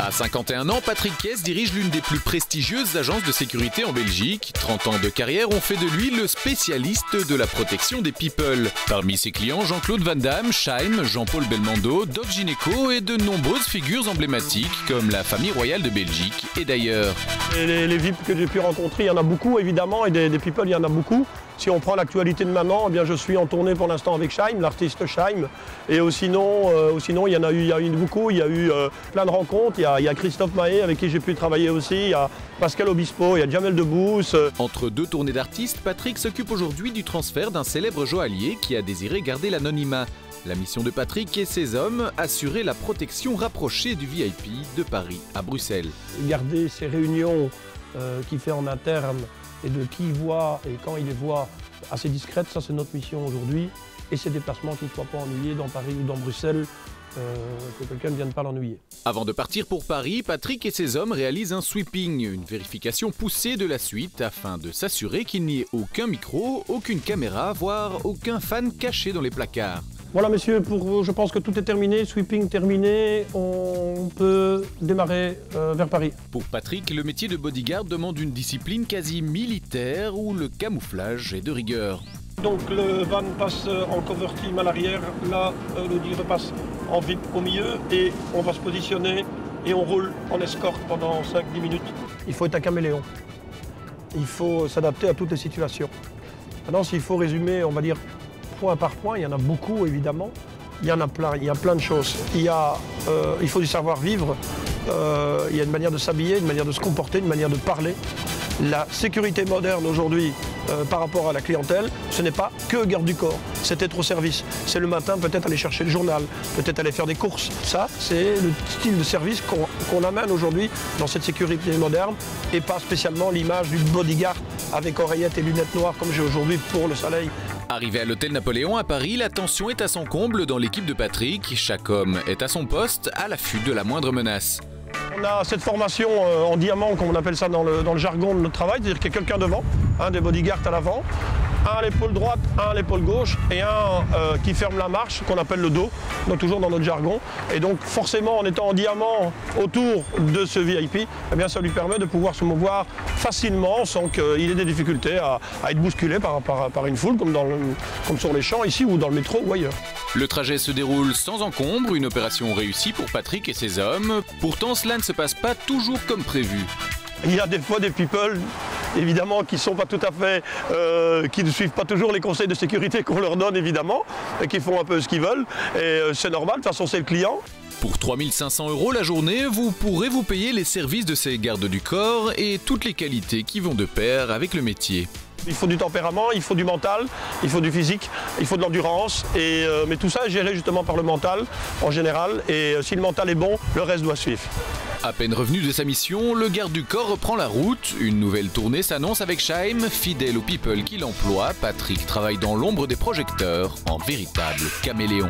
À 51 ans, Patrick Kess dirige l'une des plus prestigieuses agences de sécurité en Belgique. 30 ans de carrière ont fait de lui le spécialiste de la protection des people. Parmi ses clients, Jean-Claude Van Damme, Scheim, Jean-Paul Belmondo, Doc Gynéco et de nombreuses figures emblématiques comme la famille royale de Belgique et d'ailleurs. Les VIP que j'ai pu rencontrer, il y en a beaucoup évidemment, et des people, il y en a beaucoup. Si on prend l'actualité de maintenant, eh bien, je suis en tournée pour l'instant avec Scheim, l'artiste Scheim. Et sinon, il y en a eu beaucoup, il y a eu plein de rencontres. Il y a Christophe Mahé avec qui j'ai pu travailler aussi, il y a Pascal Obispo, il y a Jamel Debbouze. Entre deux tournées d'artistes, Patrick s'occupe aujourd'hui du transfert d'un célèbre joaillier qui a désiré garder l'anonymat. La mission de Patrick et ses hommes, assurer la protection rapprochée du VIP de Paris à Bruxelles. Garder ces réunions qu'il fait en interne et de qui il voit et quand il les voit assez discrètes, ça c'est notre mission aujourd'hui. Et ces déplacements qui ne soient pas ennuyés dans Paris ou dans Bruxelles, que quelqu'un ne vienne pas l'ennuyer. Avant de partir pour Paris, Patrick et ses hommes réalisent un sweeping, une vérification poussée de la suite afin de s'assurer qu'il n'y ait aucun micro, aucune caméra, voire aucun fan caché dans les placards. Voilà messieurs, je pense que tout est terminé, sweeping terminé, on peut démarrer vers Paris. Pour Patrick, le métier de bodyguard demande une discipline quasi militaire où le camouflage est de rigueur. Donc le van passe en cover team à l'arrière, là l'Audi repasse en VIP au milieu et on va se positionner et on roule en escorte pendant 5-10 minutes. Il faut être un caméléon, il faut s'adapter à toutes les situations. Maintenant s'il faut résumer, on va dire point par point, il y en a beaucoup évidemment, il y en a plein, il y a plein de choses. Il faut du savoir-vivre, il y a une manière de s'habiller, une manière de se comporter, une manière de parler. La sécurité moderne aujourd'hui par rapport à la clientèle, ce n'est pas que garde du corps, c'est être au service. C'est le matin peut-être aller chercher le journal, peut-être aller faire des courses. Ça, c'est le style de service qu'on amène aujourd'hui dans cette sécurité moderne et pas spécialement l'image du bodyguard avec oreillettes et lunettes noires comme j'ai aujourd'hui pour le soleil. Arrivé à l'hôtel Napoléon à Paris, la tension est à son comble dans l'équipe de Patrick. Chaque homme est à son poste, à l'affût de la moindre menace. On a cette formation en diamant, comme on appelle ça dans le jargon de notre travail, c'est-à-dire qu'il y a quelqu'un devant, un des bodyguards à l'avant, un à l'épaule droite, un à l'épaule gauche et un qui ferme la marche, qu'on appelle le dos, donc toujours dans notre jargon. Et donc forcément, en étant en diamant autour de ce VIP, eh bien, ça lui permet de pouvoir se mouvoir facilement sans qu'il ait des difficultés à être bousculé par une foule, comme sur les champs ici ou dans le métro ou ailleurs. Le trajet se déroule sans encombre, une opération réussie pour Patrick et ses hommes. Pourtant, cela ne se passe pas toujours comme prévu. Il y a des fois des people, évidemment, qui sont pas tout à fait, qui ne suivent pas toujours les conseils de sécurité qu'on leur donne, évidemment, et qui font un peu ce qu'ils veulent. Et c'est normal, de toute façon, c'est le client. Pour 3 500 € la journée, vous pourrez vous payer les services de ces gardes du corps et toutes les qualités qui vont de pair avec le métier. Il faut du tempérament, il faut du mental, il faut du physique, il faut de l'endurance. Mais tout ça est géré justement par le mental en général. Et si le mental est bon, le reste doit suivre. À peine revenu de sa mission, le garde du corps reprend la route. Une nouvelle tournée s'annonce avec Scheim. Fidèle aux people qu'il emploie, Patrick travaille dans l'ombre des projecteurs en véritable caméléon.